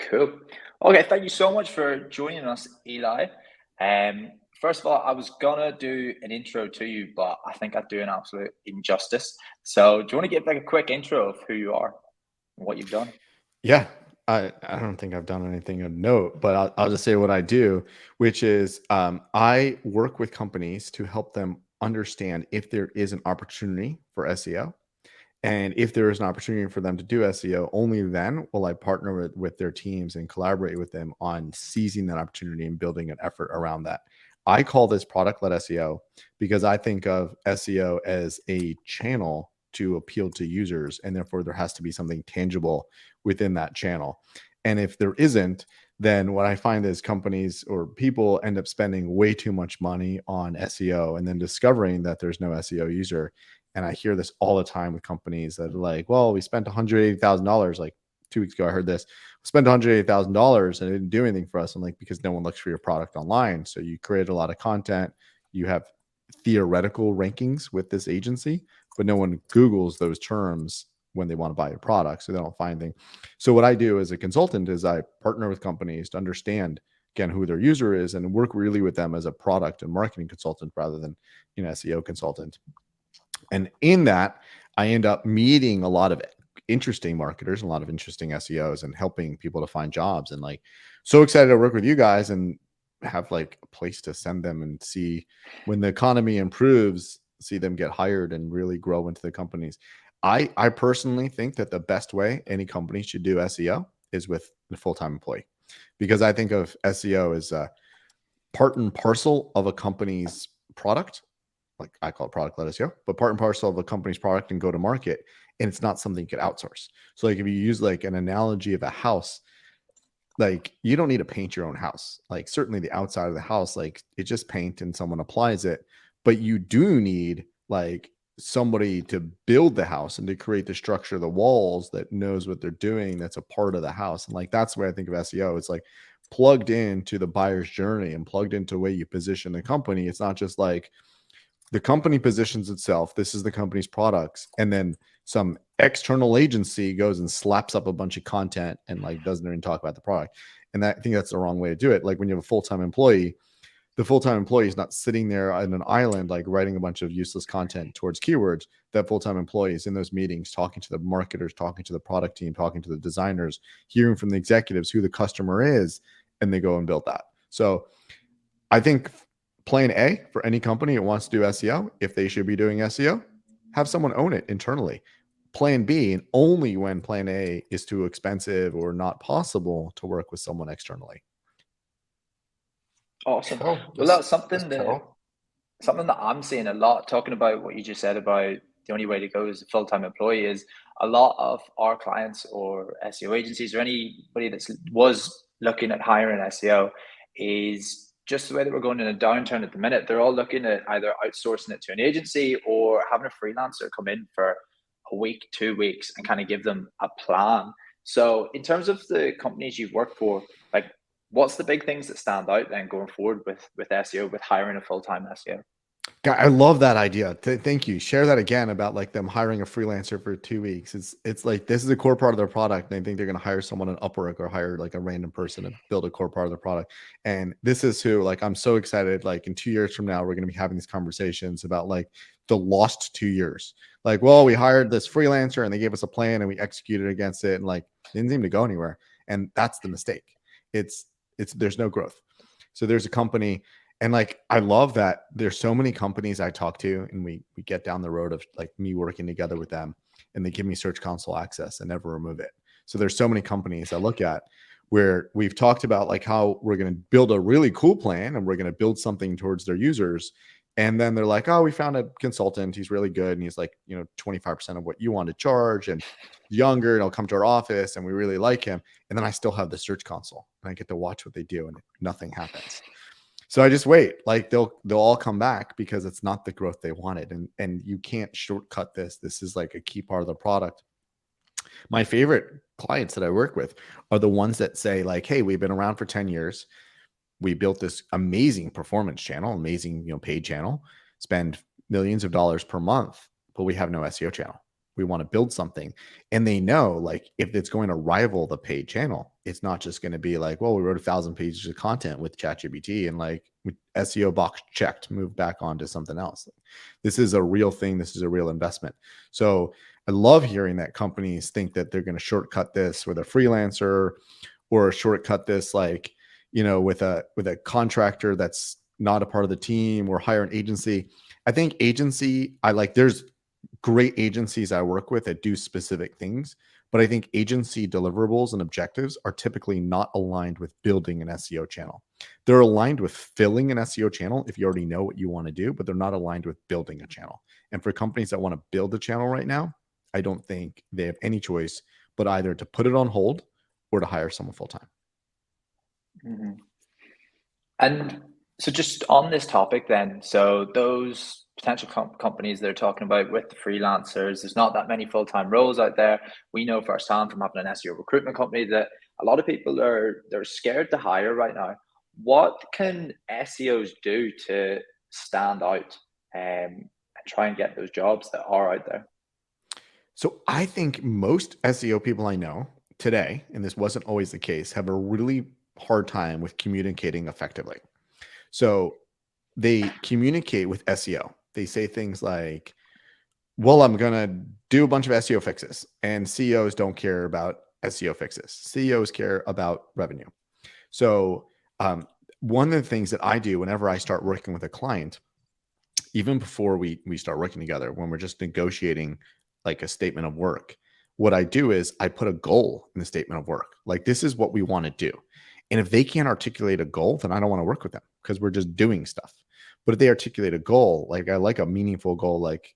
Cool. Okay, thank you so much for joining us, Eli. First of all, I was gonna do an intro to you, but I think I'd do an absolute injustice. So, do you want to give like a quick intro of who you are and what you've done? Yeah, I don't think I've done anything of note, but I'll just say what I do, which is I work with companies to help them understand if there is an opportunity for SEO. And if there is an opportunity for them to do SEO, only then will I partner with their teams and collaborate with them on seizing that opportunity and building an effort around that. I call this product led SEO because I think of SEO as a channel to appeal to users, and therefore there has to be something tangible within that channel. And if there isn't, then what I find is companies or people end up spending way too much money on SEO and then discovering that there's no SEO user. And I hear this all the time with companies that are like, well, we spent $180,000. Like 2 weeks ago, I heard this. We spent $180,000 and it didn't do anything for us. I'm like, because no one looks for your product online. So you create a lot of content. You have theoretical rankings with this agency, but no one Googles those terms when they want to buy your product. So they don't find anything. So what I do as a consultant is I partner with companies to understand again who their user is and work really with them as a product and marketing consultant rather than an SEO consultant. And in that, I end up meeting a lot of interesting marketers, a lot of interesting SEOs, and helping people to find jobs. And like, so excited to work with you guys and have like a place to send them and see when the economy improves, see them get hired and really grow into the companies. I personally think that the best way any company should do SEO is with a full-time employee, because I think of SEO as a part and parcel of a company's product, like I call it product led SEO, but part and parcel of a company's product and go to market. And it's not something you could outsource. So like if you use like an analogy of a house, like you don't need to paint your own house. Like certainly the outside of the house, like it's just paint and someone applies it. But you do need like somebody to build the house and to create the structure of the walls that knows what they're doing. That's a part of the house. And like that's the way I think of SEO. It's like plugged into the buyer's journey and plugged into the way you position the company. It's not just like the company positions itself, this is the company's products, and then some external agency goes and slaps up a bunch of content and like doesn't even talk about the product. And that, I think that's the wrong way to do it. Like when you have a full-time employee, the full-time employee is not sitting there on an island like writing a bunch of useless content towards keywords. That full-time employee is in those meetings talking to the marketers, talking to the product team, talking to the designers, hearing from the executives who the customer is, and they go and build that. So I think plan A for any company that wants to do SEO, if they should be doing SEO, have someone own it internally. Plan B, and only when plan A is too expensive or not possible, to work with someone externally. Awesome. Cool. Well, That's that's that's cool. something that I'm seeing a lot. Talking about what you just said about the only way to go is a full-time employee is a lot of our clients or SEO agencies or anybody that was looking at hiring SEO is just the way that we're going in a downturn at the minute. They're all looking at either outsourcing it to an agency or having a freelancer come in for a week, 2 weeks, and kind of give them a plan. So, in terms of the companies you've worked for, like, what's the big things that stand out then going forward with SEO, with hiring a full-time SEO? God, I love that idea. Thank you. Share that again about like them hiring a freelancer for 2 weeks. It's like this is a core part of their product, and I think they're going to hire someone on Upwork or hire like a random person to build a core part of their product. And this is who, like, I'm so excited. Like in 2 years from now, we're going to be having these conversations about like the lost 2 years. Like, well, we hired this freelancer and they gave us a plan and we executed against it, and like it didn't seem to go anywhere. And that's the mistake. It's there's no growth. So there's a company. And like, I love that there's so many companies I talk to and we get down the road of like me working together with them, and they give me Search Console access and never remove it. So there's so many companies I look at where we've talked about like how we're going to build a really cool plan and we're going to build something towards their users. And then they're like, oh, we found a consultant. He's really good. And he's like, 25% of what you want to charge and younger, and he'll come to our office and we really like him. And then I still have the Search Console and I get to watch what they do and nothing happens. So I just wait. Like they'll all come back because it's not the growth they wanted. And you can't shortcut this. This is like a key part of the product. My favorite clients that I work with are the ones that say like, hey, we've been around for 10 years. We built this amazing performance channel, amazing, paid channel, spend millions of dollars per month, but we have no SEO channel. We want to build something. And they know, like, if it's going to rival the paid channel, it's not just going to be like, well, we wrote 1,000 pages of content with ChatGPT and like SEO box checked, move back on to something else. This is a real thing. This is a real investment. So I love hearing that companies think that they're going to shortcut this with a freelancer, or shortcut this, like, with a contractor that's not a part of the team, or hire an agency. I think there's great agencies I work with that do specific things, but I think agency deliverables and objectives are typically not aligned with building an SEO channel. They're aligned with filling an SEO channel if you already know what you want to do, but they're not aligned with building a channel. And for companies that want to build a channel right now, I don't think they have any choice but either to put it on hold or to hire someone full time. Mm-hmm. And so just on this topic then, so those potential companies they're talking about with the freelancers, there's not that many full-time roles out there. We know firsthand from having an SEO recruitment company that a lot of people they're scared to hire right now. What can SEOs do to stand out and try and get those jobs that are out there? So I think most SEO people I know today, and this wasn't always the case, have a really hard time with communicating effectively. So they communicate with SEO. They say things like, well, I'm going to do a bunch of SEO fixes, and CEOs don't care about SEO fixes. CEOs care about revenue. So one of the things that I do whenever I start working with a client, even before we start working together, when we're just negotiating like a statement of work, what I do is I put a goal in the statement of work. Like, this is what we want to do. And if they can't articulate a goal, then I don't want to work with them, because we're just doing stuff. But if they articulate a goal, like I like a meaningful goal, like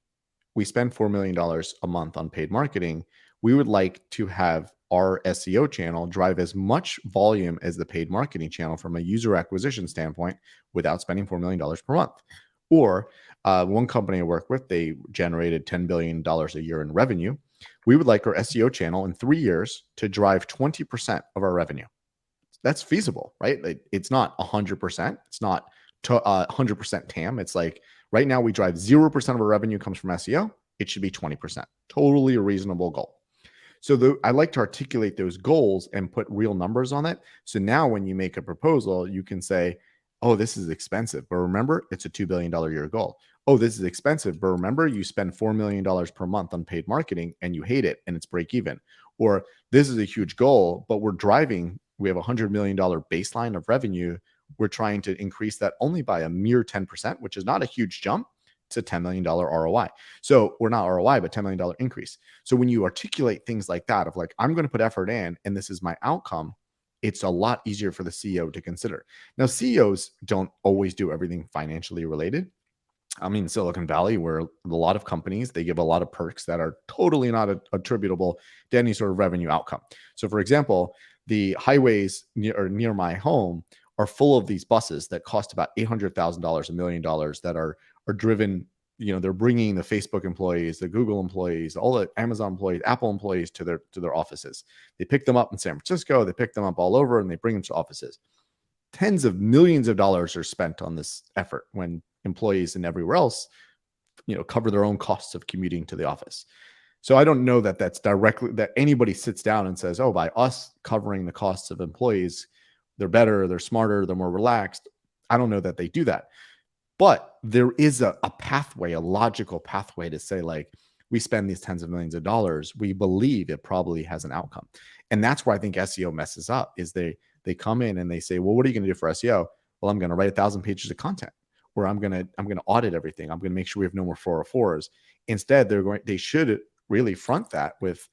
we spend $4 million a month on paid marketing. We would like to have our SEO channel drive as much volume as the paid marketing channel from a user acquisition standpoint without spending $4 million per month. Or one company I work with, they generated $10 billion a year in revenue. We would like our SEO channel in 3 years to drive 20% of our revenue. That's feasible, right? It's not 100%. It's not 100% TAM. It's like right now we drive 0% of our revenue comes from SEO. It should be 20%. Totally a reasonable goal. So I like to articulate those goals and put real numbers on it. So now when you make a proposal, you can say, oh, this is expensive, but remember, it's a $2 billion a year goal. Oh, this is expensive, but remember, you spend $4 million per month on paid marketing and you hate it and it's break even. Or this is a huge goal, but we have a $100 million baseline of revenue. We're trying to increase that only by a mere 10%, which is not a huge jump. It's a $10 million ROI. So we're not ROI, but $10 million increase. So when you articulate things like that of like, I'm going to put effort in and this is my outcome, it's a lot easier for the CEO to consider. Now, CEOs don't always do everything financially related. I mean, Silicon Valley, where a lot of companies, they give a lot of perks that are totally not attributable to any sort of revenue outcome. So for example, the highways near my home are full of these buses that cost about $800,000, $1 million that are driven. They're bringing the Facebook employees, the Google employees, all the Amazon employees, Apple employees to their offices. They pick them up in San Francisco, they pick them up all over, and they bring them to offices. Tens of millions of dollars are spent on this effort when employees and everywhere else, cover their own costs of commuting to the office. So I don't know that that's directly that anybody sits down and says, oh, by us covering the costs of employees, they're better, they're smarter, they're more relaxed. I don't know that they do that. But there is a pathway, a logical pathway to say, like, we spend these tens of millions of dollars, we believe it probably has an outcome. And that's where I think SEO messes up, is they come in and they say, well, what are you going to do for SEO? Well, I'm going to write 1,000 pages of content, or I'm going to audit everything. I'm going to make sure we have no more 404s. Instead, they should really front that with,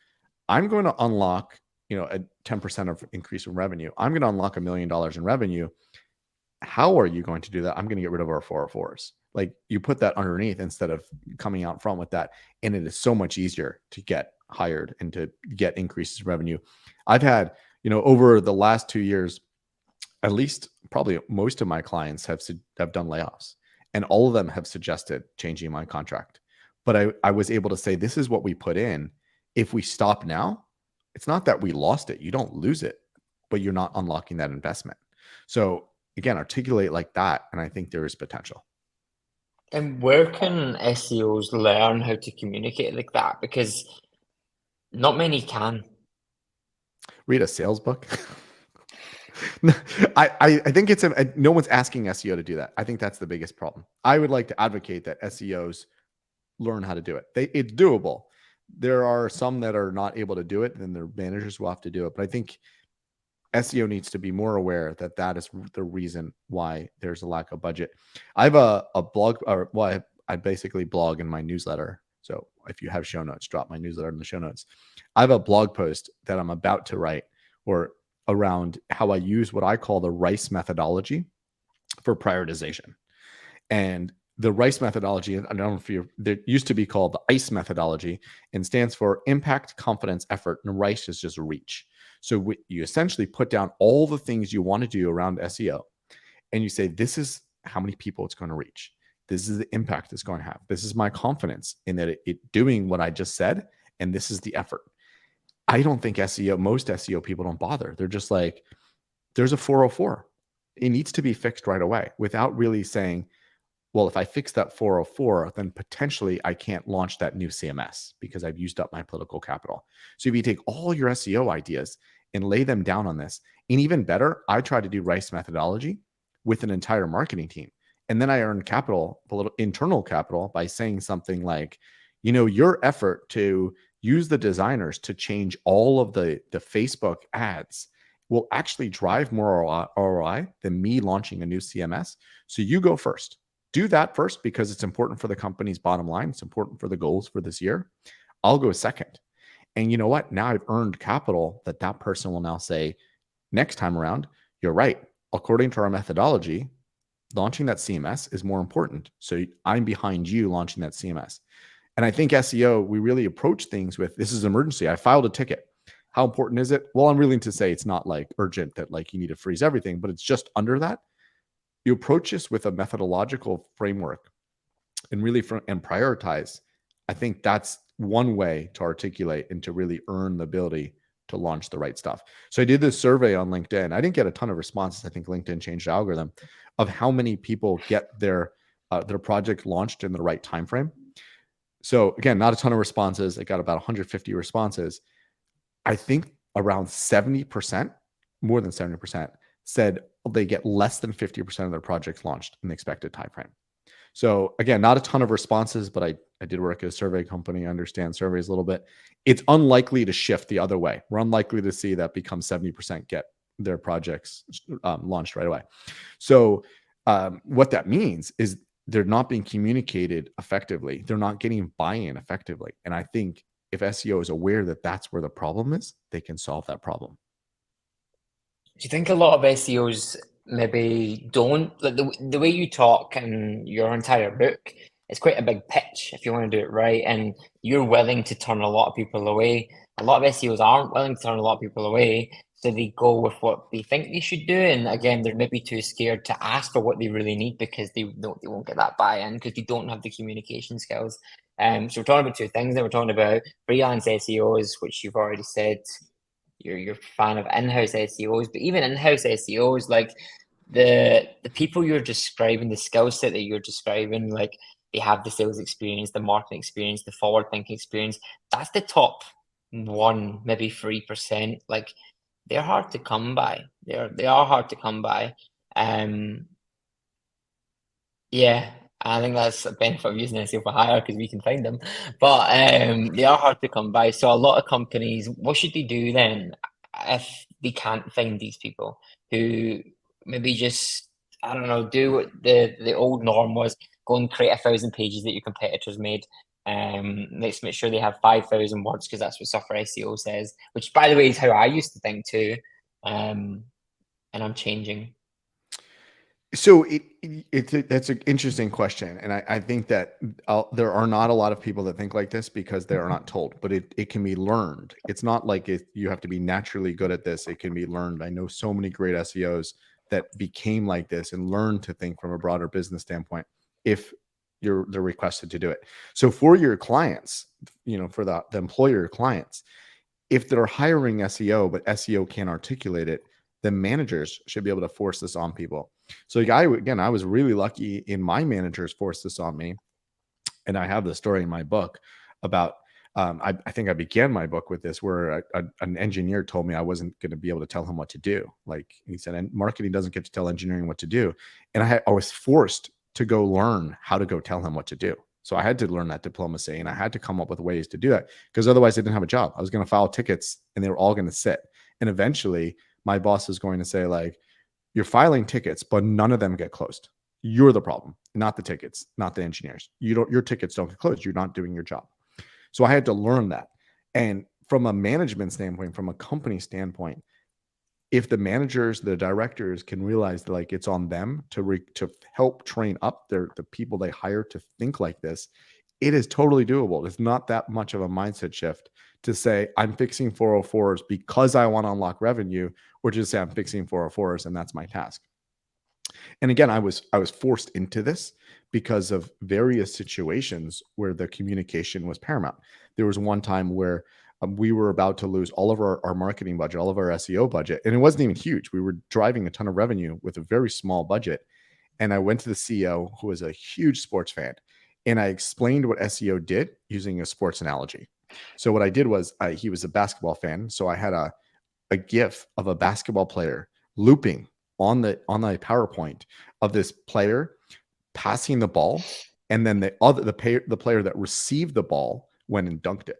I'm going to unlock, a 10% of increase in revenue. I'm going to unlock $1 million in revenue. How are you going to do that? I'm going to get rid of our 404s. Like, you put that underneath instead of coming out front with that. And it is so much easier to get hired and to get increases in revenue. I've had, over the last 2 years, at least probably most of my clients have done layoffs, and all of them have suggested changing my contract. But I was able to say, this is what we put in. If we stop now, it's not that we lost it. You don't lose it, but you're not unlocking that investment. So again, articulate like that, and I think there is potential. And where can SEOs learn how to communicate like that? Because not many can. Read a sales book. No, I think no one's asking SEO to do that. I think that's the biggest problem. I would like to advocate that SEOs learn how to do it. It's doable. There are some that are not able to do it, and their managers will have to do it. But I think SEO needs to be more aware that that is the reason why there's a lack of budget. I have a blog, or well, I basically blog in my newsletter. So if you have show notes, drop my newsletter in the show notes. I have a blog post that I'm about to write, or around how I use what I call the RICE methodology for prioritization. And the RICE methodology, I don't know if there used to be called the ICE methodology, and stands for impact, confidence, effort. And RICE is just reach. So you essentially put down all the things you want to do around SEO, and you say, this is how many people it's going to reach. This is the impact it's going to have. This is my confidence in that it doing what I just said, and this is the effort. I don't think most SEO people don't bother. They're just like, there's a 404. It needs to be fixed right away, without really saying, well, if I fix that 404, then potentially I can't launch that new CMS because I've used up my political capital. So if you take all your SEO ideas and lay them down on this, and even better, I try to do RICE methodology with an entire marketing team. And then I earn capital, internal capital, by saying something like, your effort to use the designers to change all of the Facebook ads will actually drive more ROI than me launching a new CMS. So you go first. Do that first because it's important for the company's bottom line. It's important for the goals for this year. I'll go second. And you know what? Now I've earned capital that person will now say, next time around, you're right. According to our methodology, launching that CMS is more important. So I'm behind you launching that CMS. And I think SEO, we really approach things with, this is an emergency. I filed a ticket. How important is it? Well, I'm willing to say it's not like urgent that like you need to freeze everything, but it's just under that. You approach this with a methodological framework and really and prioritize. I think that's one way to articulate and to really earn the ability to launch the right stuff. So I did this survey on LinkedIn. I didn't get a ton of responses. I think LinkedIn changed the algorithm of how many people get their project launched in the right time frame. So again, not a ton of responses. It got about 150 responses. I think around 70%, more than 70%, said they get less than 50% of their projects launched in the expected time frame. So again, not a ton of responses, but I did work at a survey company. I understand surveys a little bit. It's unlikely to shift the other way. We're unlikely to see that become 70% get their projects launched right away. So what that means is they're not being communicated effectively. They're not getting buy-in effectively. And I think if SEO is aware that that's where the problem is, they can solve that problem. Do you think a lot of SEOs maybe don't, like the way you talk in your entire book, it's quite a big pitch if you want to do it right, and you're willing to turn a lot of people away. A lot of SEOs aren't willing to turn a lot of people away, so they go with what they think they should do, and again, they're maybe too scared to ask for what they really need because they won't get that buy-in because they don't have the communication skills. So we're talking about two things. Then we're talking about freelance SEOs, which you've already said you're a fan of in-house SEOs, but even in-house SEOs, like the people you're describing, the skill set that you're describing, like they have the sales experience, the marketing experience, the forward thinking experience. That's the top 1, maybe 3%. Like they're hard to come by. They are hard to come by. Yeah, I think that's a benefit of using SEO for hire because we can find them. But they are hard to come by. So a lot of companies, what should they do then if they can't find these people who maybe just, I don't know, do what the old norm was, go and create 1,000 pages that your competitors made. Let's make sure they have 5,000 words because that's what Suffer SEO says, which by the way is how I used to think too. And I'm changing. So that's an interesting question, and I think that there are not a lot of people that think like this because they are not told. But it can be learned. It's not like you have to be naturally good at this. It can be learned. I know so many great SEOs that became like this and learned to think from a broader business standpoint if they're requested to do it. So for your clients, for the employer clients, if they're hiring SEO but SEO can't articulate it, then managers should be able to force this on people. So I was really lucky in my managers forced this on me. And I have the story in my book about, I think I began my book with this, where an engineer told me I wasn't going to be able to tell him what to do. Like he said, and marketing doesn't get to tell engineering what to do. And I was forced to go learn how to go tell him what to do. So I had to learn that diplomacy, and I had to come up with ways to do that, because otherwise I didn't have a job. I was going to file tickets and they were all going to sit. And eventually my boss is going to say, like, you're filing tickets, but none of them get closed. You're the problem, not the tickets, not the engineers. Your tickets don't get closed. You're not doing your job. So I had to learn that. And from a management standpoint, from a company standpoint, if the managers, the directors can realize that, like, it's on them to help train up the people they hire to think like this, it is totally doable. It's not that much of a mindset shift to say I'm fixing 404s because I want to unlock revenue, or just say I'm fixing 404s and that's my task. And again, I was forced into this because of various situations where the communication was paramount. There was one time where we were about to lose all of our marketing budget, all of our SEO budget, and it wasn't even huge. We were driving a ton of revenue with a very small budget. And I went to the CEO, who was a huge sports fan, and I explained what SEO did using a sports analogy. So what I did was, he was a basketball fan, so I had a GIF of a basketball player looping on the PowerPoint of this player passing the ball, and then the player that received the ball went and dunked it.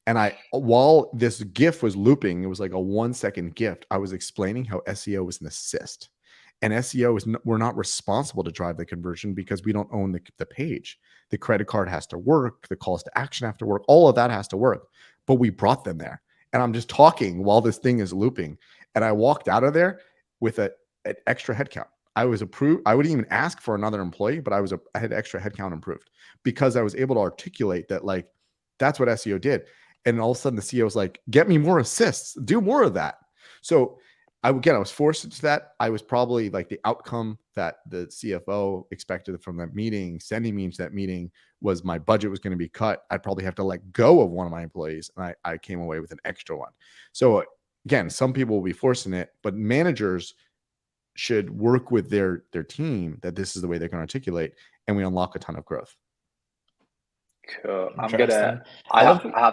And while this GIF was looping, it was like a 1-second GIF, I was explaining how SEO was an assist. And SEO we're not responsible to drive the conversion because we don't own the page. The credit card has to work, the calls to action have to work, all of that has to work. But we brought them there. And I'm just talking while this thing is looping. And I walked out of there with an extra headcount. I was approved. I wouldn't even ask for another employee, but I had extra headcount improved because I was able to articulate that, like, that's what SEO did. And all of a sudden the CEO was like, get me more assists, do more of that. So I was forced into that. I was probably like the outcome that the CFO expected from that meeting, sending me into that meeting, was my budget was going to be cut. I'd probably have to let go of one of my employees. And I came away with an extra one. So again, some people will be forcing it, but managers should work with their team that this is the way they're going to articulate, and we unlock a ton of growth. Cool. I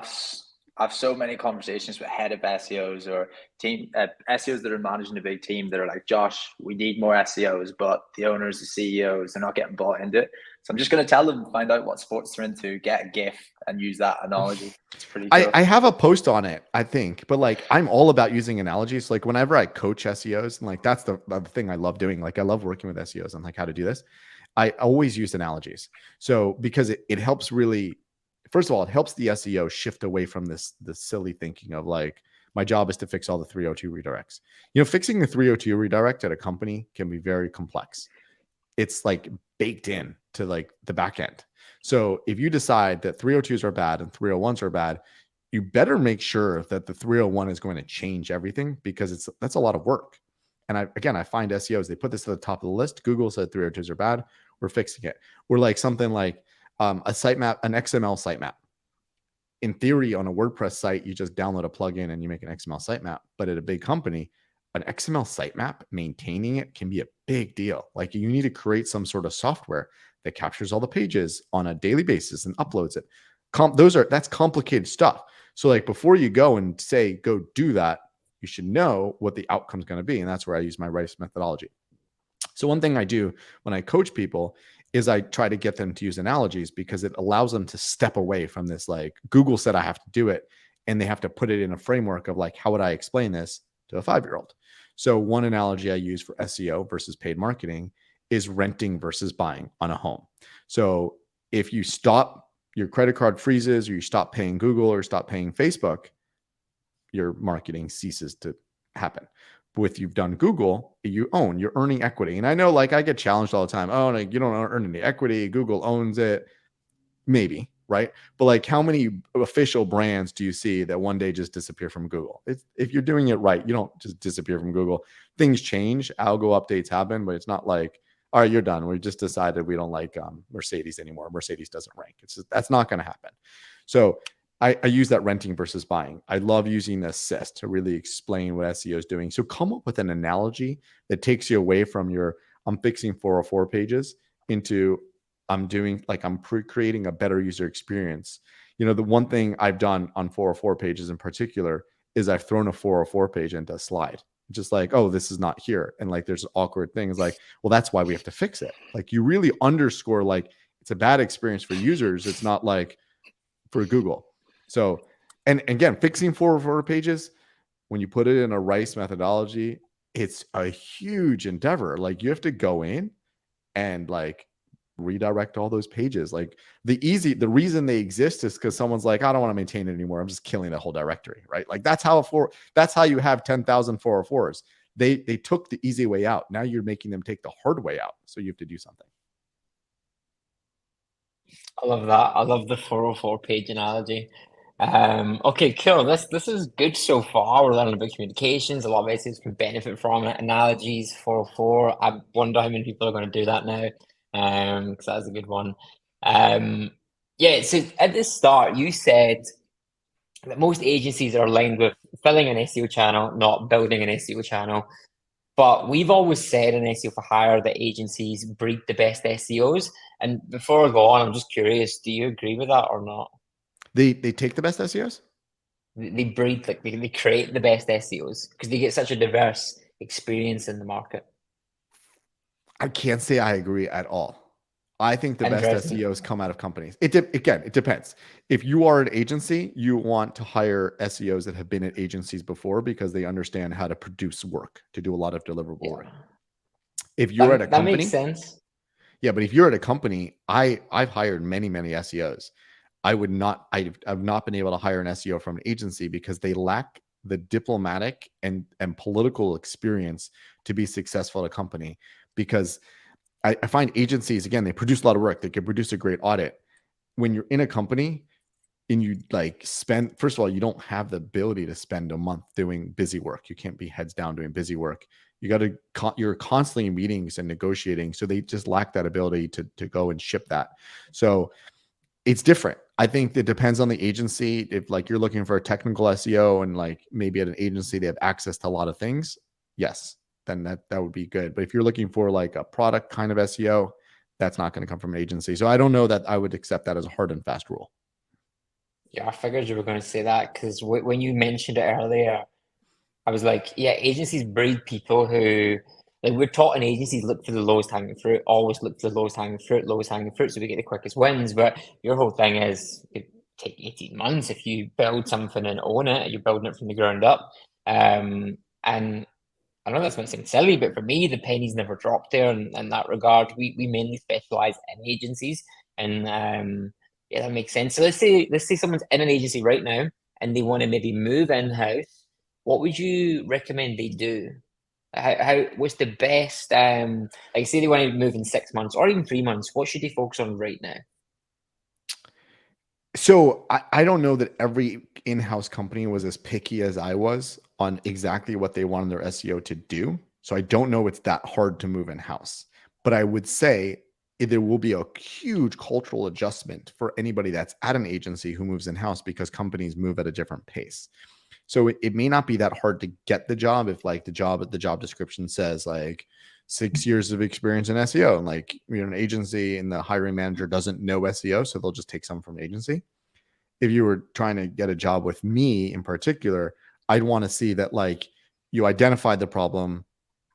have so many conversations with head of SEOs or team SEOs that are managing a big team that are like, Josh, we need more SEOs, but the owners, the CEOs, they're not getting bought into it. So I'm just going to tell them, find out what sports they're into, get a GIF and use that analogy. It's pretty cool. I have a post on it, I think, but like, I'm all about using analogies. Like whenever I coach SEOs, and like, that's the thing I love doing. Like I love working with SEOs and like how to do this. I always use analogies. So because it helps really, first of all, it helps the SEO shift away from this silly thinking of like, my job is to fix all the 302 redirects. You know, fixing the 302 redirect at a company can be very complex. It's like baked in to like the back end. So if you decide that 302s are bad and 301s are bad, you better make sure that the 301 is going to change everything, because that's a lot of work. And I find SEOs, they put this at the top of the list. Google said 302s are bad. We're fixing it. We're like something like a sitemap, an XML sitemap. In theory, on a WordPress site, you just download a plugin and you make an XML sitemap. But at a big company, an XML sitemap, maintaining it can be a big deal. Like you need to create some sort of software that captures all the pages on a daily basis and uploads it. That's complicated stuff. So like before you go and say, go do that, you should know what the outcome is going to be. And that's where I use my RICE methodology. So one thing I do when I coach people is I try to get them to use analogies, because it allows them to step away from this, like, Google said I have to do it, and they have to put it in a framework of like, how would I explain this to a 5-year-old? So one analogy I use for SEO versus paid marketing is renting versus buying on a home. So if you stop, your credit card freezes, or you stop paying Google or stop paying Facebook, your marketing ceases to happen. With you've done Google, you're earning equity. And I know, like, I get challenged all the time. Oh, like, you don't earn any equity. Google owns it. Maybe, right? But like, how many official brands do you see that one day just disappear from Google? If you're doing it right, you don't just disappear from Google. Things change, algo updates happen, but it's not like, all right, you're done. We just decided we don't like Mercedes anymore. Mercedes doesn't rank. That's not going to happen. So I use that renting versus buying. I love using assist to really explain what SEO is doing. So come up with an analogy that takes you away from your I'm fixing 404 pages into I'm doing like I'm creating a better user experience. You know, the one thing I've done on 404 pages in particular is I've thrown a 404 page into a slide. Just like, oh, this is not here. And like there's awkward things like, well, that's why we have to fix it. Like you really underscore like it's a bad experience for users. It's not like for Google. So, and again, fixing 404 pages, when you put it in a RICE methodology, it's a huge endeavor. Like you have to go in and like redirect all those pages. Like the reason they exist is because someone's like, I don't want to maintain it anymore. I'm just killing the whole directory, right? Like that's how you have 10,000 404s. They took the easy way out. Now you're making them take the hard way out. So you have to do something. I love that. I love the 404 page analogy. Okay, cool. This is good so far. We're learning about communications. A lot of SEOs can benefit from it. Analogies, 404. I wonder how many people are going to do that now. Because that's a good one. Yeah, so at the start, you said that most agencies are aligned with filling an SEO channel, not building an SEO channel. But we've always said in SEO for Hire that agencies breed the best SEOs. And before I go on, I'm just curious, do you agree with that or not? They take the best SEOs? They breed, like they create the best SEOs because they get such a diverse experience in the market. I can't say I agree at all. I think the best SEOs come out of companies. It depends. If you are an agency, you want to hire SEOs that have been at agencies before because they understand how to produce work, to do a lot of deliverable work. If you're at a company, that makes sense. Yeah, but if you're at a company, I've hired many SEOs. I've not been able to hire an SEO from an agency because they lack the diplomatic and political experience to be successful at a company. Because I find agencies, again, they produce a lot of work. They can produce a great audit. When you're in a company and you like spend, first of all, you don't have the ability to spend a month doing busy work. You can't be heads down doing busy work. You're constantly in meetings and negotiating. So they just lack that ability to go and ship that. So it's different. I think it depends on the agency. If like you're looking for a technical SEO and like maybe at an agency, they have access to a lot of things. Yes, then that would be good. But if you're looking for like a product kind of SEO, that's not going to come from an agency. So I don't know that I would accept that as a hard and fast rule. Yeah, I figured you were going to say that because when you mentioned it earlier, I was like, yeah, agencies breed people who, like we're taught in agencies, look for the lowest hanging fruit, always look for the lowest hanging fruit, so we get the quickest wins. But your whole thing is it take 18 months if you build something and own it, you're building it from the ground up. And I know that's going to sound silly, but for me, the pennies never dropped there in that regard. We mainly specialize in agencies, and yeah, that makes sense. So let's say someone's in an agency right now and they want to maybe move in-house. What would you recommend they do? How what's the best like say they want to move in 6 months or even 3 months, what should they focus on right now? So I don't know that every in-house company was as picky as I was on exactly what they wanted their SEO to do. So I don't know it's that hard to move in-house. But I would say there will be a huge cultural adjustment for anybody that's at an agency who moves in-house because companies move at a different pace. So it may not be that hard to get the job if like the job description says like 6 years of experience in SEO and like you're an agency and the hiring manager doesn't know SEO, so they'll just take someone from an agency. If you were trying to get a job with me in particular, I'd want to see that like you identified the problem,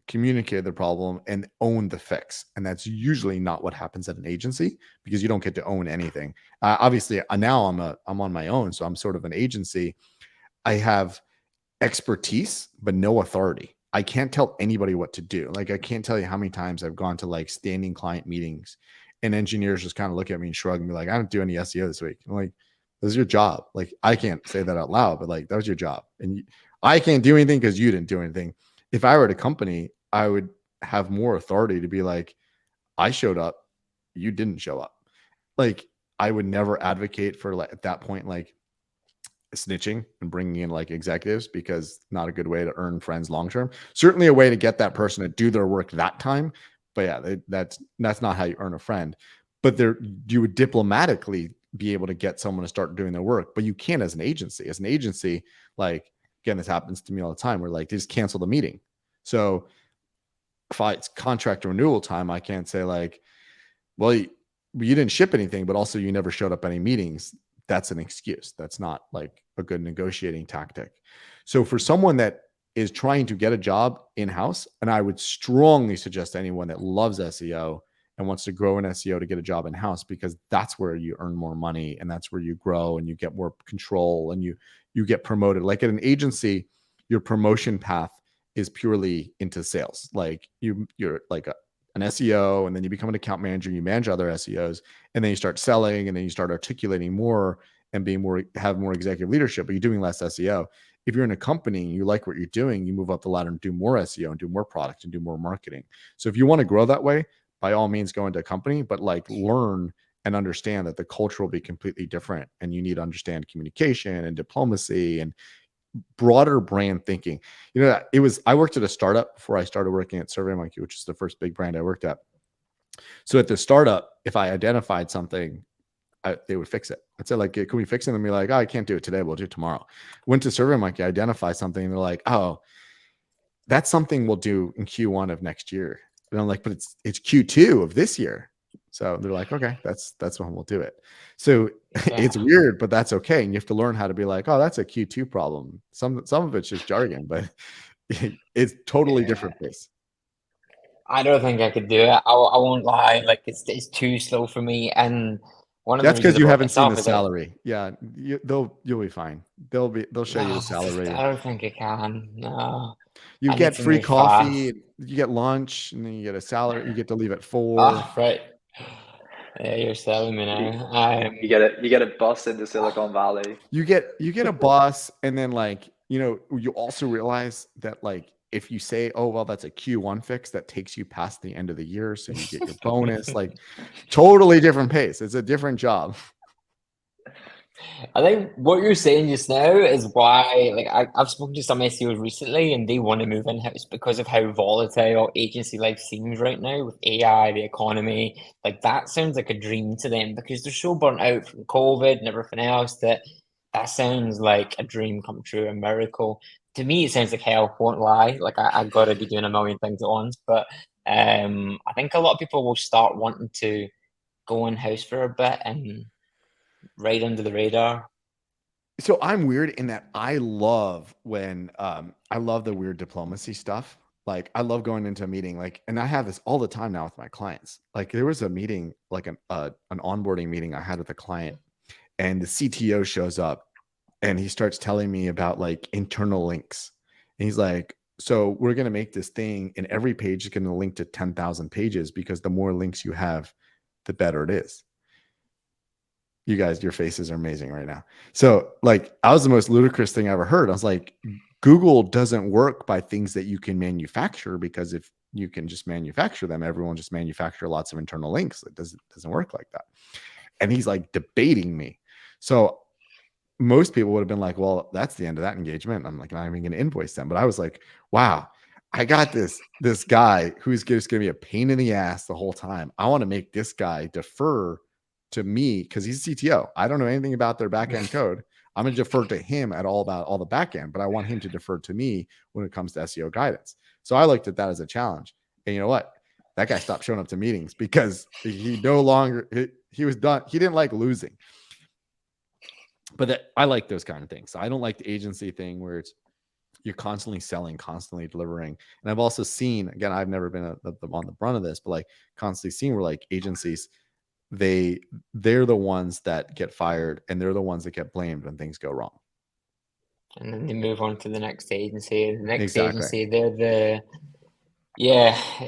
communicated the problem, and own the fix. And that's usually not what happens at an agency because you don't get to own anything. Obviously, now I'm on my own, so I'm sort of an agency. I have expertise, but no authority. I can't tell anybody what to do. Like I can't tell you how many times I've gone to like standing client meetings and engineers just kind of look at me and shrug and be like, I don't do any SEO this week. I'm like, this is your job. Like I can't say that out loud, but like that was your job. And I can't do anything because you didn't do anything. If I were at a company, I would have more authority to be like, I showed up, you didn't show up. Like I would never advocate for like at that point, like snitching and bringing in like executives because not a good way to earn friends long term. Certainly a way to get that person to do their work that time, but yeah, that's not how you earn a friend. But you would diplomatically be able to get someone to start doing their work, but you can as an agency. As an agency, like, again, this happens to me all the time, where like they just cancel the meeting. So if it's contract renewal time, I can't say like, well, you didn't ship anything, but also you never showed up any meetings. That's an excuse. That's not like a good negotiating tactic. So for someone that is trying to get a job in-house, and I would strongly suggest anyone that loves SEO and wants to grow in SEO to get a job in-house, because that's where you earn more money, and that's where you grow and you get more control, and you get promoted. Like at an agency, your promotion path is purely into sales. Like you're like an SEO, and then you become an account manager, you manage other SEOs, and then you start selling, and then you start articulating more and have more executive leadership, but you're doing less SEO. If you're in a company and you like what you're doing, you move up the ladder and do more SEO and do more product and do more marketing. So if you want to grow that way, by all means, go into a company, but like learn and understand that the culture will be completely different, and you need to understand communication and diplomacy and broader brand thinking. I worked at a startup before I started working at SurveyMonkey, which is the first big brand I worked at. So at the startup, if I identified something, they would fix it. I'd say like, can we fix it? And be like, oh, I can't do it today. We'll do it tomorrow. Went to SurveyMonkey, identify something, and they're like, oh, that's something we'll do in Q1 of next year. And I'm like, but it's Q2 of this year. So they're like, okay, that's when we'll do it. So it's weird, but that's okay. And you have to learn how to be like, oh, that's a Q2 problem. Some of it's just jargon, but it's totally different place. I don't think I could do it. I won't lie. Like it's too slow for me. And that's because you haven't seen the salary. Yeah, you'll be fine. They'll show you the salary. I don't think I can. No. You get free coffee, you get lunch, and then you get a salary. You get to leave at 4. Oh, right. Yeah, you're selling me now. You get a bus into Silicon Valley. You get a bus, and then like, you also realize that like, if you say, oh, well, that's a Q1 fix, that takes you past the end of the year, so you get your bonus. Like, totally different pace. It's a different job. I think what you're saying just now is why, like, I've spoken to some SEOs recently, and they want to move in-house because of how volatile agency life seems right now with AI, the economy. Like, that sounds like a dream to them because they're so burnt out from COVID and everything else that sounds like a dream come true, a miracle. To me, it sounds like hell, won't lie. Like, I got to be doing a million things at once. But I think a lot of people will start wanting to go in-house for a bit and right under the radar. So I'm weird in that I love when I love the weird diplomacy stuff. Like, I love going into a meeting, like, and I have this all the time now with my clients. Like, there was a meeting, like an onboarding meeting I had with a client, and the CTO shows up and he starts telling me about like internal links. And he's like, so we're going to make this thing, and every page is going to link to 10,000 pages, because the more links you have, the better it is. You guys, your faces are amazing right now. So like, I was the most ludicrous thing I ever heard. I was like, Google doesn't work by things that you can manufacture, because if you can just manufacture them, everyone just manufacture lots of internal links. It doesn't work like that. And he's like debating me. So most people would have been like, well, that's the end of that engagement. I'm like, I'm not even going to invoice them. But I was like, wow, I got this guy who's just going to be a pain in the ass the whole time. I want to make this guy defer to me because he's CTO. I don't know anything about their backend code. I'm going to defer to him about all the backend, but I want him to defer to me when it comes to SEO guidance. So I looked at that as a challenge. And you know what? That guy stopped showing up to meetings because he no longer, he was done. He didn't like losing. But I like those kind of things. So I don't like the agency thing where you're constantly selling, constantly delivering. And I've also seen, again, I've never been on the brunt of this, but like constantly seen where like agencies, they're the ones that get fired, and they're the ones that get blamed when things go wrong. And then they move on to the next agency. The next Exactly. agency,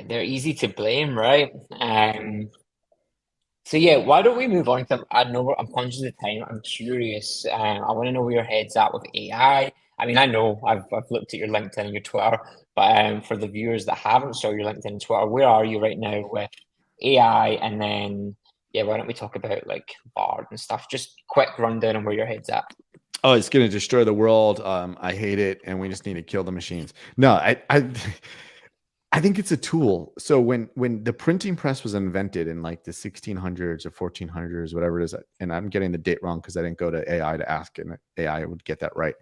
they're easy to blame, right? So yeah, why don't we move on to, I know I'm conscious of time. I'm curious. I want to know where your head's at with AI. I mean, I know I've looked at your LinkedIn and your Twitter, but for the viewers that haven't saw your LinkedIn and Twitter, where are you right now with AI? And then, yeah, why don't we talk about like Bard and stuff? Just quick rundown on where your head's at. Oh, it's going to destroy the world. I hate it, and we just need to kill the machines. No, I I think it's a tool. So when the printing press was invented in like the 1600s or 1400s, whatever it is, and I'm getting the date wrong because I didn't go to AI to ask, and AI would get that right.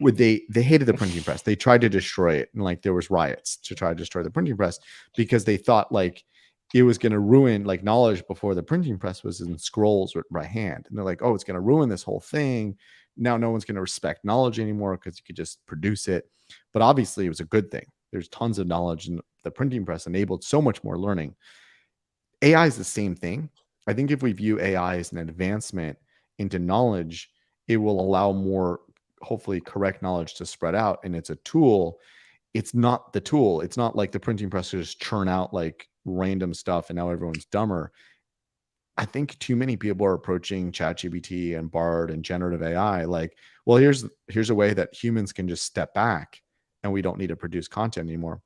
Would they hated the printing press. They tried to destroy it, and like there was riots to try to destroy the printing press because they thought like it was going to ruin like knowledge before the printing press was in scrolls or by hand. And they're like, oh, it's going to ruin this whole thing. Now no one's going to respect knowledge anymore because you could just produce it. But obviously it was a good thing. There's tons of knowledge, and the printing press enabled so much more learning. AI is the same thing. I think if we view AI as an advancement into knowledge, it will allow more, hopefully, correct knowledge to spread out. And it's a tool. It's not the tool. It's not like the printing press to just churn out like random stuff and now everyone's dumber. I think too many people are approaching ChatGPT and Bard and generative AI like, well, here's a way that humans can just step back and we don't need to produce content anymore.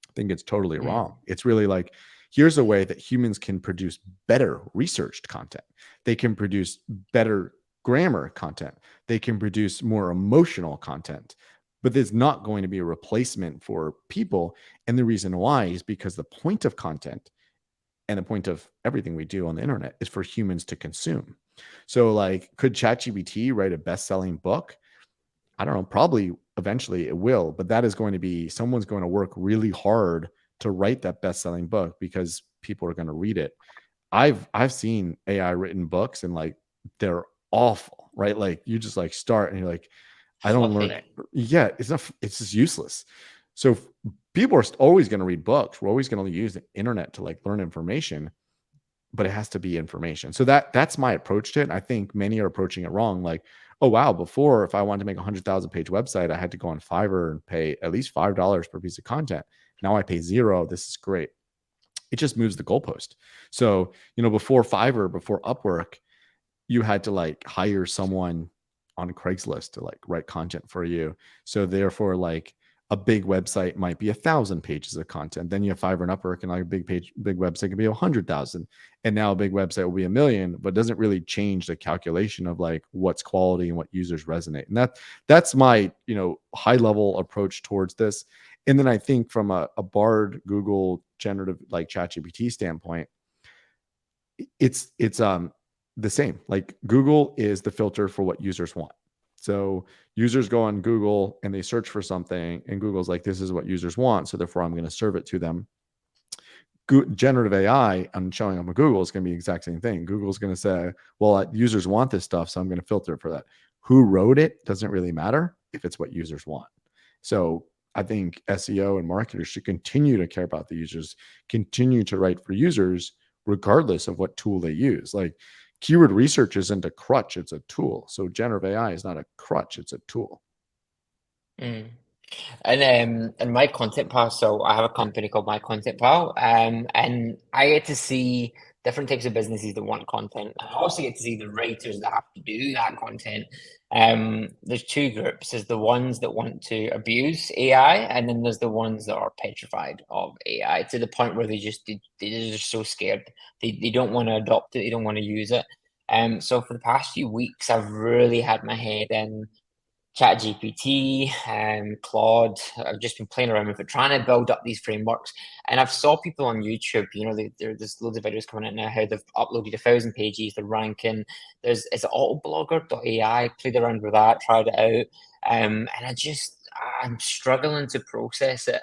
I think it's totally wrong. It's really like, here's a way that humans can produce better researched content. They can produce better grammar content. They can produce more emotional content, but there's not going to be a replacement for people. And the reason why is because the point of content and the point of everything we do on the internet is for humans to consume. So like, could ChatGPT write a best-selling book? I don't know, probably eventually it will, but that is going to be, someone's going to work really hard to write that best-selling book because people are going to read it. I've seen AI written books and like they're awful, right? Like you just like start and you're like, I don't learn it. Yeah, it's not, it's just useless. So people are always going to read books. We're always going to use the internet to like learn information, but it has to be information. So that's my approach to it. I think many are approaching it wrong. Like, oh wow, before if I wanted to make a 100,000 page website, I had to go on Fiverr and pay at least $5 per piece of content. Now I pay $0. This is great. It just moves the goalpost. So, before Fiverr, before Upwork, you had to like hire someone on Craigslist to like write content for you. So therefore, like a big website might be 1,000 pages of content. Then you have Fiverr and Upwork, and like a big website can be 100,000. And now a big website will be 1,000,000, but doesn't really change the calculation of like what's quality and what users resonate. And that's my, high level approach towards this. And then I think from a Bard, Google, generative like ChatGPT standpoint, it's the same. Like Google is the filter for what users want. So users go on Google and they search for something, and Google's like, this is what users want, so therefore I'm going to serve it to them. Generative AI, I'm showing up on Google, is going to be the exact same thing. Google's going to say, well, users want this stuff, so I'm going to filter it for that. Who wrote it doesn't really matter if it's what users want. So I think SEO and marketers should continue to care about the users, continue to write for users, regardless of what tool they use. Like keyword research isn't a crutch, it's a tool. So generative AI is not a crutch, it's a tool. And in My Content Pal, so I have a company called My Content Pal, and I get to see different types of businesses that want content. I also get to see the writers that have to do that content. There's two groups. There's the ones that want to abuse AI, and then there's the ones that are petrified of AI to the point where they're just so scared. They don't want to adopt it. They don't want to use it. So for the past few weeks, I've really had my head in ChatGPT and Claude. I've just been playing around with it, trying to build up these frameworks. And I've saw people on YouTube, there's loads of videos coming out now how they've uploaded 1,000 pages, they're ranking. It's autoblogger.ai, played around with that, tried it out. And I'm struggling to process it.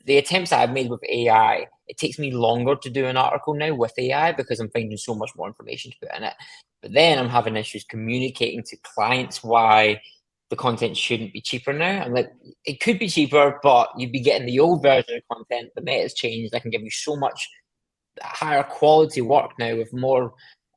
The attempts that I've made with AI, it takes me longer to do an article now with AI because I'm finding so much more information to put in it. But then I'm having issues communicating to clients why the content shouldn't be cheaper now. I'm like, it could be cheaper, but you'd be getting the old version of content. The meta's changed. I can give you so much higher quality work now with more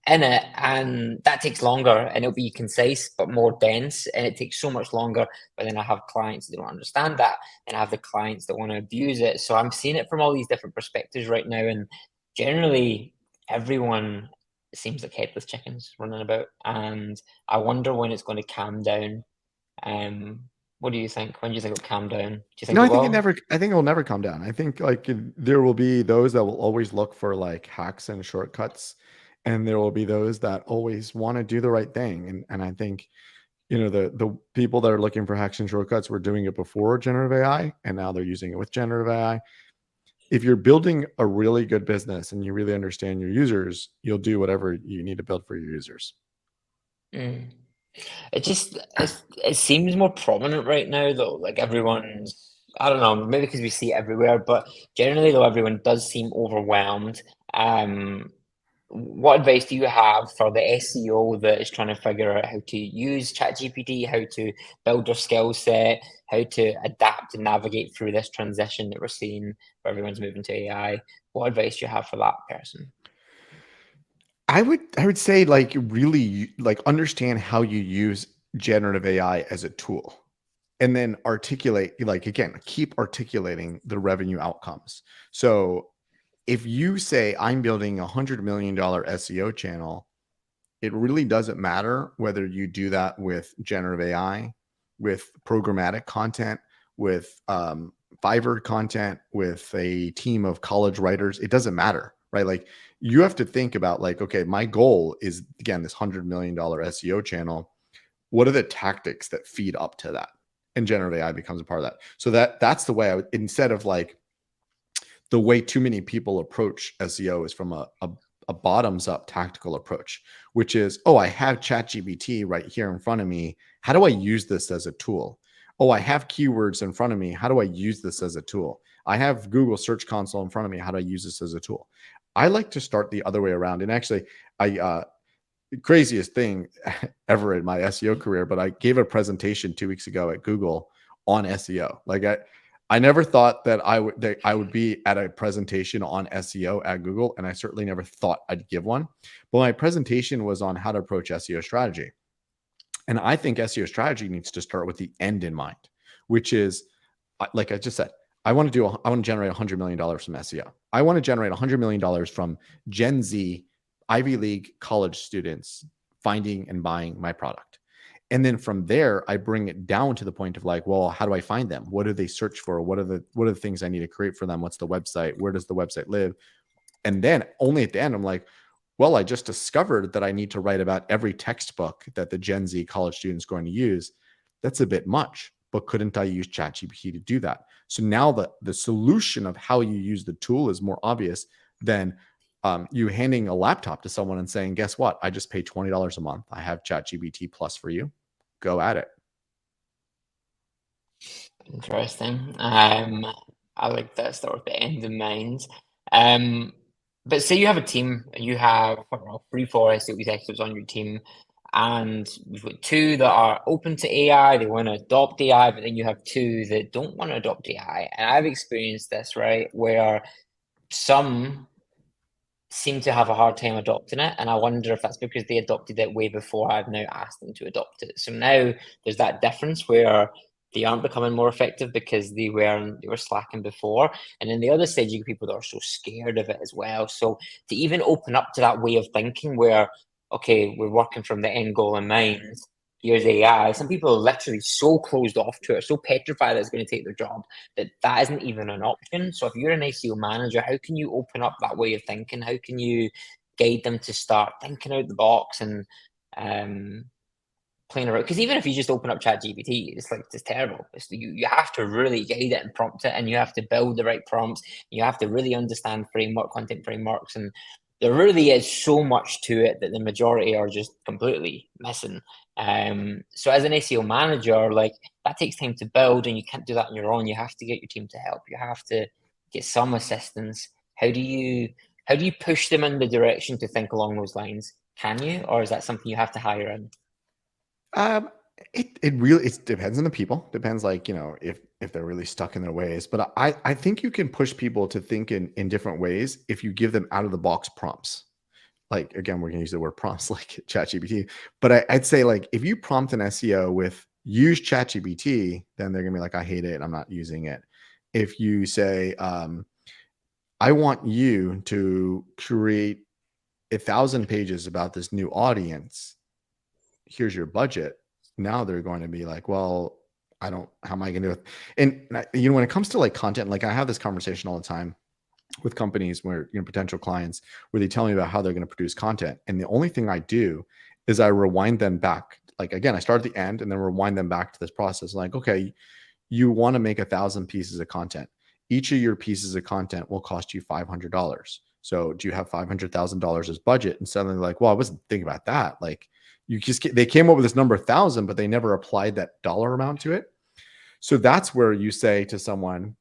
in it, and that takes longer, and it'll be concise but more dense, and it takes so much longer. But then I have clients that don't understand that, and I have the clients that want to abuse it. So I'm seeing it from all these different perspectives right now, and generally everyone seems like headless chickens running about, and I wonder when it's going to calm down. What do you think? When do you think it'll calm down? Do you think No, it I think will? I think it will never calm down. I think like there will be those that will always look for like hacks and shortcuts, and there will be those that always want to do the right thing. And I think, the people that are looking for hacks and shortcuts were doing it before generative AI, and now they're using it with generative AI. If you're building a really good business and you really understand your users, you'll do whatever you need to build for your users. Mm. It seems more prominent right now though. Like everyone's, I don't know, maybe because we see it everywhere, but generally though, everyone does seem overwhelmed. What advice do you have for the SEO that is trying to figure out how to use ChatGPT, how to build their skill set, how to adapt and navigate through this transition that we're seeing where everyone's moving to AI? What advice do you have for that person? I would say like really like understand how you use generative AI as a tool, and then articulate, like, again, keep articulating the revenue outcomes. So if you say I'm building $100 million SEO channel, it really doesn't matter whether you do that with generative AI, with programmatic content, with Fiverr content, with a team of college writers. It doesn't matter, right? Like you have to think about like, okay, my goal is, again, this $100 million SEO channel. What are the tactics that feed up to that? And generative AI becomes a part of that. So that's the way I would, instead of like the way too many people approach SEO is from a bottoms up tactical approach, which is, oh, I have ChatGPT right here in front of me. How do I use this as a tool? Oh, I have keywords in front of me. How do I use this as a tool? I have Google Search Console in front of me. How do I use this as a tool? I like to start the other way around. And actually, craziest thing ever in my SEO career, but I gave a presentation 2 weeks ago at Google on SEO. Like I never thought that I would be at a presentation on SEO at Google, and I certainly never thought I'd give one. But my presentation was on how to approach SEO strategy. And I think SEO strategy needs to start with the end in mind, which is, like I just said, I want to generate $100 million from SEO. I want to generate $100 million from Gen Z Ivy League college students finding and buying my product. And then from there, I bring it down to the point of like, well, how do I find them? What do they search for? What are the things I need to create for them? What's the website? Where does the website live? And then only at the end, I'm like, well, I just discovered that I need to write about every textbook that the Gen Z college student is going to use. That's a bit much, but couldn't I use ChatGPT to do that? So now the solution of how you use the tool is more obvious than you handing a laptop to someone and saying, guess what? I just pay $20 a month. I have ChatGPT Plus for you. Go at it. Interesting. I like that start with the end in mind. But say you have a team, you have, I don't know, 3-4 SEO executives on your team, and you've got 2 that are open to AI, they want to adopt AI, but then you have 2 that don't want to adopt AI. And I've experienced this, right, where some seem to have a hard time adopting it, and I wonder if that's because they adopted it way before I've now asked them to adopt it. So now there's that difference where they aren't becoming more effective because they were slacking before. And then the other side, you get people that are so scared of it as well. So to even open up to that way of thinking where, okay, we're working from the end goal in mind, here's AI. Some people are literally so closed off to it, so petrified that it's going to take their job, that isn't even an option. So if you're an SEO manager, how can you open up that way of thinking? How can you guide them to start thinking out the box and playing around? Because even if you just open up ChatGPT, it's terrible. You have to really guide it and prompt it, and you have to build the right prompts. You have to really understand content frameworks, and there really is so much to it that the majority are just completely missing. So as an SEO manager, like, that takes time to build, and you can't do that on your own. You have to get your team to help. You have to get some assistance. How do you push them in the direction to think along those lines? Can you, or is that something you have to hire in? It really depends on the people. Depends, like, if they're really stuck in their ways. But I think you can push people to think in different ways if you give them out of the box prompts. Like, again, we're gonna use the word prompts like ChatGPT. But I'd say, like, if you prompt an SEO with use ChatGPT, then they're gonna be like, I hate it, I'm not using it. If you say, I want you to create 1,000 pages about this new audience, here's your budget. Now they're going to be like, well, how am I going to do it? And when it comes to like content, like, I have this conversation all the time with companies where, potential clients, where they tell me about how they're going to produce content. And the only thing I do is I rewind them back like, again, I start at the end and then rewind them back to this process. Like, okay, you want to make 1,000 pieces of content. Each of your pieces of content will cost you $500. So do you have $500,000 as budget? And suddenly like, well, I wasn't thinking about that. Like they came up with this number 1,000, but they never applied that dollar amount to it. So that's where you say to someone,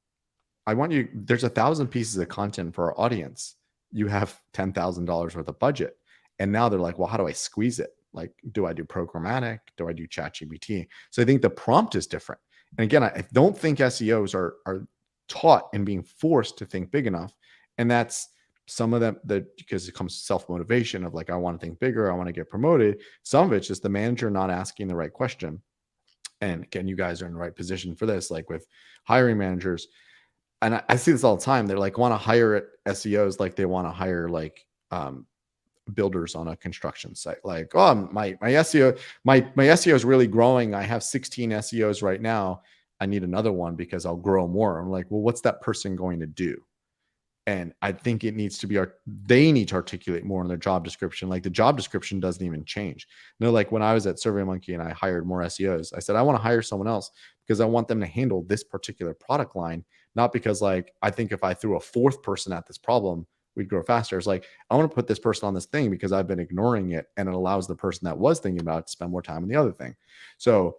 there's 1,000 pieces of content for our audience. You have $10,000 worth of budget. And now they're like, well, how do I squeeze it? Like, do I do programmatic? Do I do ChatGPT? So I think the prompt is different. And again, I don't think SEOs are taught and being forced to think big enough. And that's some of them because it comes self-motivation of like, I want to think bigger. I want to get promoted. Some of it's just the manager not asking the right question. And again, you guys are in the right position for this, like with hiring managers. And I see this all the time. They're like, want to hire SEOs like they want to hire like builders on a construction site. Like, oh, my SEO, my SEO is really growing. I have 16 SEOs right now. I need another one because I'll grow more. I'm like, well, what's that person going to do? And I think it needs to be they need to articulate more in their job description. Like the job description doesn't even change. You know, like when I was at SurveyMonkey and I hired more SEOs, I said, I want to hire someone else because I want them to handle this particular product line. Not because like, I think if I threw a fourth person at this problem, we'd grow faster. It's like, I want to put this person on this thing because I've been ignoring it. And it allows the person that was thinking about it to spend more time on the other thing. So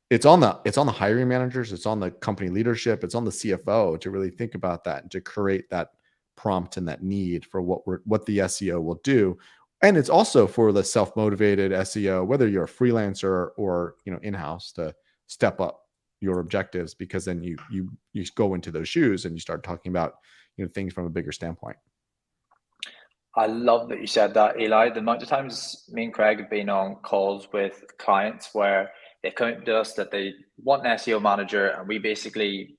it's on the hiring managers, it's on the company leadership, it's on the CFO to really think about that and to create that prompt and that need for what the SEO will do. And it's also for the self-motivated SEO, whether you're a freelancer or in-house, to step up your objectives, because then you go into those shoes and you start talking about things from a bigger standpoint. I love that you said that, Eli. The amount of times me and Craig have been on calls with clients where they've come to us that they want an SEO manager, and me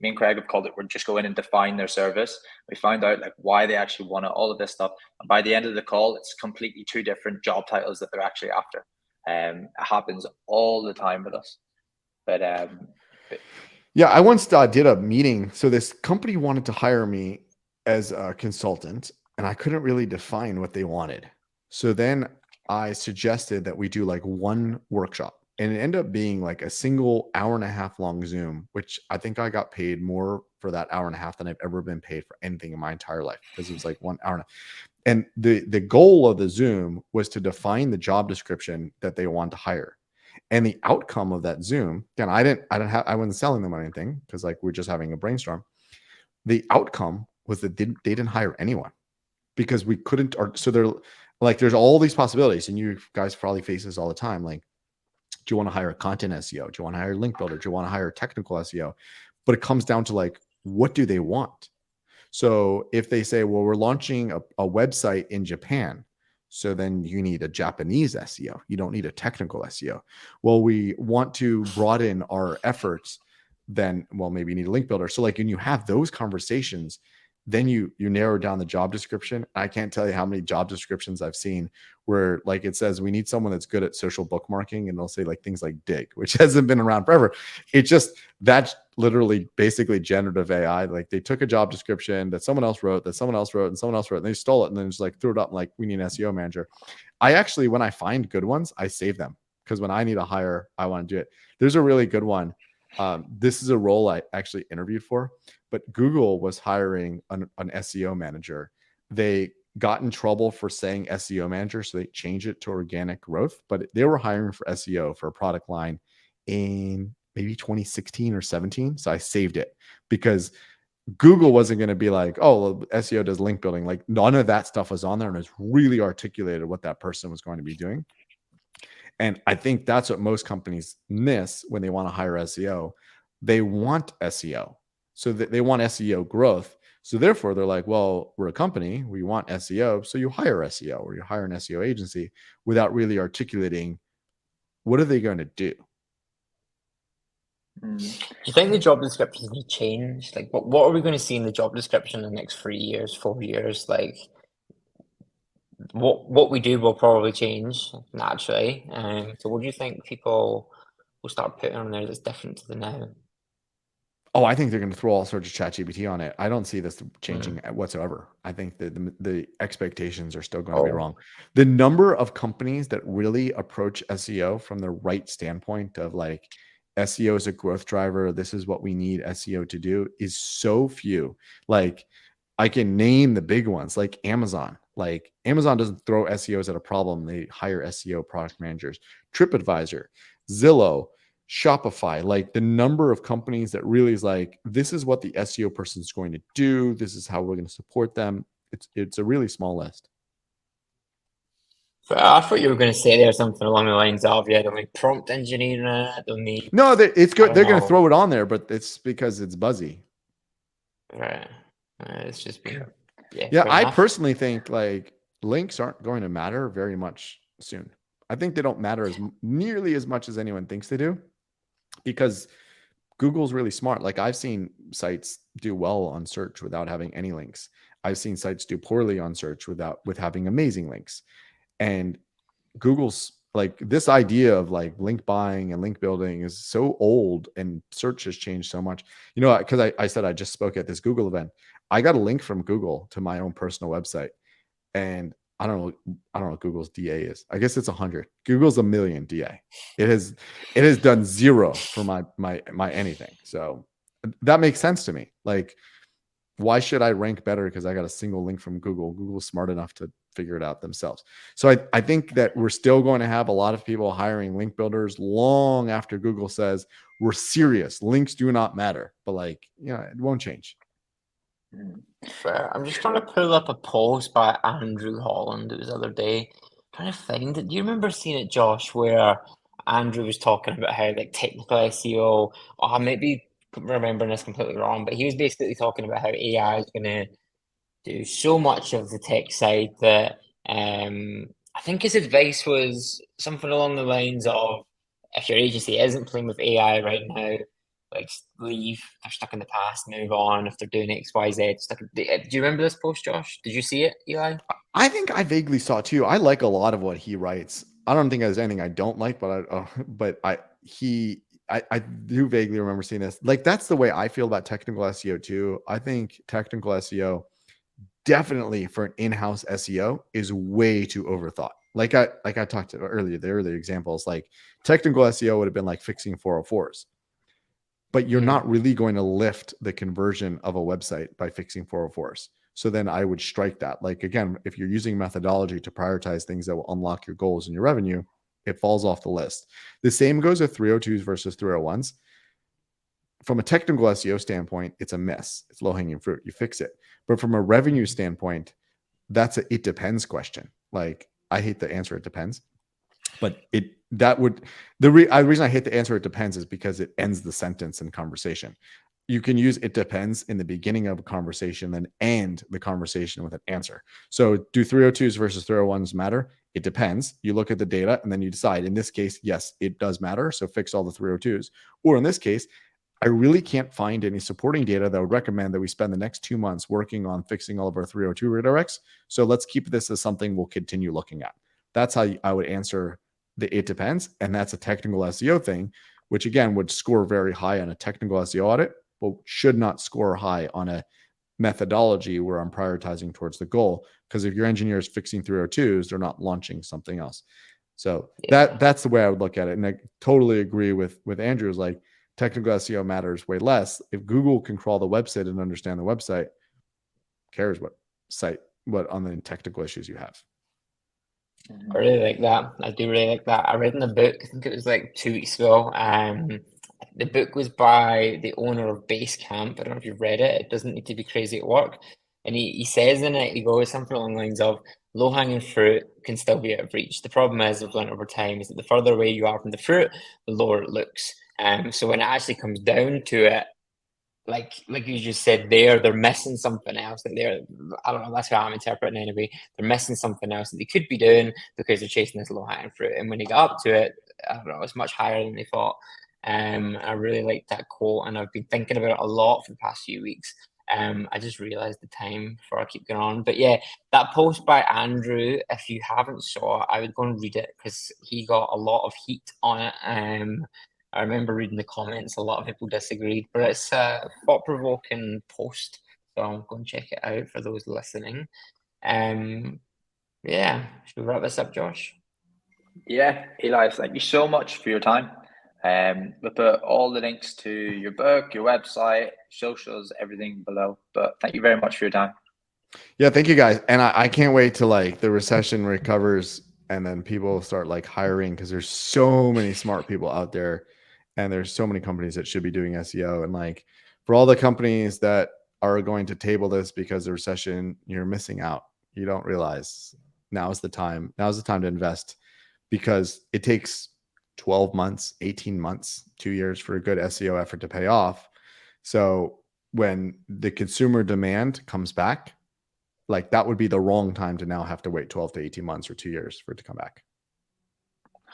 and Craig have called it, we're just going in and define their service. We find out like why they actually want it, all of this stuff. And by the end of the call, it's completely two different job titles that they're actually after. It happens all the time with us. But yeah, I once did a meeting. So this company wanted to hire me as a consultant, and I couldn't really define what they wanted. So then I suggested that we do like one workshop, and it ended up being like a single 1.5 hour long Zoom, which I think I got paid more for that 1.5 hours than I've ever been paid for anything in my entire life, because it was like 1 hour. And the goal of the Zoom was to define the job description that they want to hire. And the outcome of that Zoom, again, I wasn't selling them anything because like we're just having a brainstorm. The outcome was that they didn't hire anyone because we couldn't. So they're like, there's all these possibilities, and you guys probably face this all the time. Like, do you want to hire a content SEO? Do you want to hire a link builder? Do you want to hire a technical SEO? But it comes down to like, what do they want? So if they say, well, we're launching a website in Japan, so then you need a Japanese SEO. You don't need a technical SEO. Well, we want to broaden our efforts, then, well, maybe you need a link builder. So like when you have those conversations, then you narrow down the job description. I can't tell you how many job descriptions I've seen where like it says we need someone that's good at social bookmarking, and they'll say like things like dig, which hasn't been around forever. It's just that's literally basically generative AI. Like they took a job description that someone else wrote, and someone else wrote, and they stole it and then just like threw it up and like, we need an SEO manager. I actually, when I find good ones, I save them, because when I need a hire, I want to do it. There's a really good one. This is a role I actually interviewed for, but Google was hiring an SEO manager. They got in trouble for saying SEO manager, so they changed it to organic growth, but they were hiring for SEO for a product line in maybe 2016 or 17. So I saved it because Google wasn't going to be like, oh, well, SEO does link building. Like none of that stuff was on there, and it's really articulated what that person was going to be doing. And I think that's what most companies miss when they want to hire SEO. They want SEO. So they want SEO growth. So therefore, they're like, well, we're a company, we want SEO. So you hire SEO, or you hire an SEO agency, without really articulating what are they going to do. Do you think the job descriptions will change? Like, what are we going to see in the job description in the next 3 years, 4 years? Like, what we do will probably change naturally. So what do you think people will start putting on there that's different to the now? Oh, I think they're going to throw all sorts of ChatGPT on it. I don't see this changing whatsoever. I think that the expectations are still going to be wrong. The number of companies that really approach SEO from the right standpoint of like SEO is a growth driver, this is what we need SEO to do, is so few. Like I can name the big ones like Amazon. Like Amazon doesn't throw SEOs at a problem. They hire SEO product managers. TripAdvisor, Zillow, Shopify, like the number of companies that really is like, this is what the SEO person is going to do. This is how we're going to support them. It's a really small list. I thought you were going to say there something along the lines of, yeah, they'll need prompt engineering, they'll need... No, it's good. They're going to know. throw it on there, but it's because it's buzzy. Right. It's just been... Yeah, I personally think like links aren't going to matter very much soon. I think they don't matter as nearly as much as anyone thinks they do, because Google's really smart. Like I've seen sites do well on search without having any links. I've seen sites do poorly on search with having amazing links. And Google's like, this idea of like link buying and link building is so old, and search has changed so much. You know, because I said I just spoke at this Google event. I got a link from Google to my own personal website, and I don't know what Google's DA is. I guess it's 100. Google's a million DA. It has done 0 for my anything. So that makes sense to me. Like, why should I rank better because I got a single link from Google? Google's smart enough to figure it out themselves. So I think that we're still going to have a lot of people hiring link builders long after Google says we're serious. Links do not matter. But like, you know, it won't change. Fair. I'm just trying to pull up a post by Andrew Holland. It was the other day. Trying to find it. Do you remember seeing it, Josh, where Andrew was talking about how like technical SEO, or I may be remembering this completely wrong, but he was basically talking about how AI is going to do so much of the tech side that I think his advice was something along the lines of, if your agency isn't playing with AI right now, like leave. They're stuck in the past. Move on. If they're doing X, Y, Z, stuck. Do you remember this post, Josh? Did you see it, Eli? I think I vaguely saw it too. I like a lot of what he writes. I don't think there's anything I don't like, but I do vaguely remember seeing this. Like that's the way I feel about technical SEO too. I think technical SEO definitely for an in-house SEO is way too overthought. Like I talked about earlier, the earlier examples, like technical SEO would have been like fixing 404s. But you're not really going to lift the conversion of a website by fixing 404s. So then I would strike that. Like, again, if you're using methodology to prioritize things that will unlock your goals and your revenue, it falls off the list. The same goes with 302s versus 301s. From a technical SEO standpoint, it's a miss. It's low-hanging fruit. You fix it. But from a revenue standpoint, that's a it depends question. Like, I hate the answer it depends. But the reason I hate the answer it depends is because it ends the sentence in conversation. You can use it depends in the beginning of a conversation, then end the conversation with an answer. So do 302s versus 301s matter? It depends. You look at the data and then you decide. In this case, yes, it does matter. So fix all the 302s. Or in this case, I really can't find any supporting data that would recommend that we spend the next 2 months working on fixing all of our 302 redirects. So let's keep this as something we'll continue looking at. That's how I would answer the it depends. And that's a technical SEO thing, which again would score very high on a technical SEO audit, but should not score high on a methodology where I'm prioritizing towards the goal. Because if your engineer is fixing 302s, they're not launching something else. So that's the way I would look at it. And I totally agree with Andrew's, like technical SEO matters way less. If Google can crawl the website and understand the website, cares what on the technical issues you have. I really like that. I do really like that. I read in the book, I think it was like 2 weeks ago. The book was by the owner of Basecamp. I don't know if you've read it. It doesn't need to be crazy at work. And he says in it, he goes something along the lines of low-hanging fruit can still be out of reach. The problem is, I've learned over time, is that the further away you are from the fruit, the lower it looks. So when it actually comes down to it, like you just said there, they're missing something else that I don't know, that's how I'm interpreting it anyway. They're missing something else that they could be doing because they're chasing this low-hanging fruit. And when they got up to it, I don't know, it's much higher than they thought. I really liked that quote, and I've been thinking about it a lot for the past few weeks. I just realized the time before I keep going on. But yeah, that post by Andrew, if you haven't saw it, I would go and read it because he got a lot of heat on it. I remember reading the comments. A lot of people disagreed, but it's a thought-provoking post. So go and check it out for those listening. Yeah, should we wrap this up, Josh? Yeah, Eli, thank you so much for your time. We'll put all the links to your book, your website, socials, everything below. But thank you very much for your time. Yeah, thank you guys. And I can't wait till like the recession recovers and then people start like hiring, because there's so many smart people out there and there's so many companies that should be doing SEO. And like for all the companies that are going to table this because of the recession, you're missing out. You don't realize now's the time. Now's the time to invest, because it takes 12 months, 18 months, 2 years for a good SEO effort to pay off. So when the consumer demand comes back, like that would be the wrong time to now have to wait 12 to 18 months or 2 years for it to come back.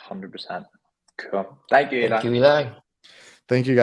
100%. Cool. Thank you, Eli. Thank you, Eli. Thank you, guys.